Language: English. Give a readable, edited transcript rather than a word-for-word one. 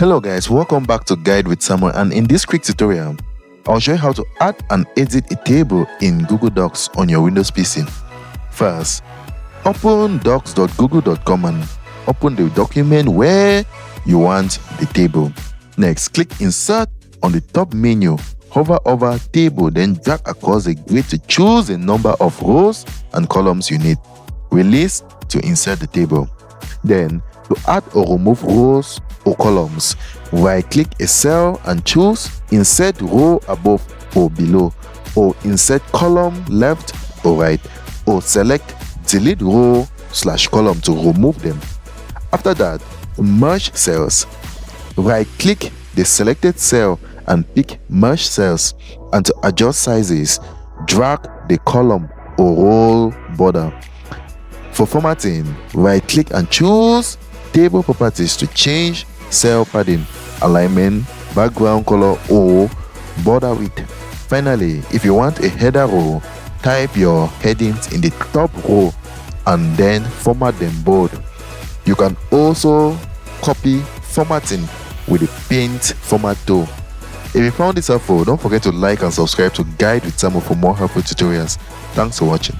Hello guys, welcome back to Guide with Samuel, and in this quick tutorial, I'll show you how to add and edit a table in Google Docs on your Windows PC. First, open docs.google.com and open the document where you want the table. Next, click Insert on the top menu, hover over Table, then drag across the grid to choose the number of rows and columns you need. Release to insert the table. Then, to add or remove rows or columns, right-click a cell and choose Insert Row Above or Below, or Insert Column Left or Right, or select Delete Row/Column to remove them. After that, merge cells. Right-click the selected cell and pick Merge Cells, and to adjust sizes, drag the column or row border. For formatting, right-click and choose Table Properties to change cell padding, alignment, background color, or border width. Finally, if you want a header row, type your headings in the top row and then format them bold. You can also copy formatting with the Paint Format tool. If you found this helpful, don't forget to like and subscribe to Guide with Samuel for more helpful tutorials. Thanks for watching.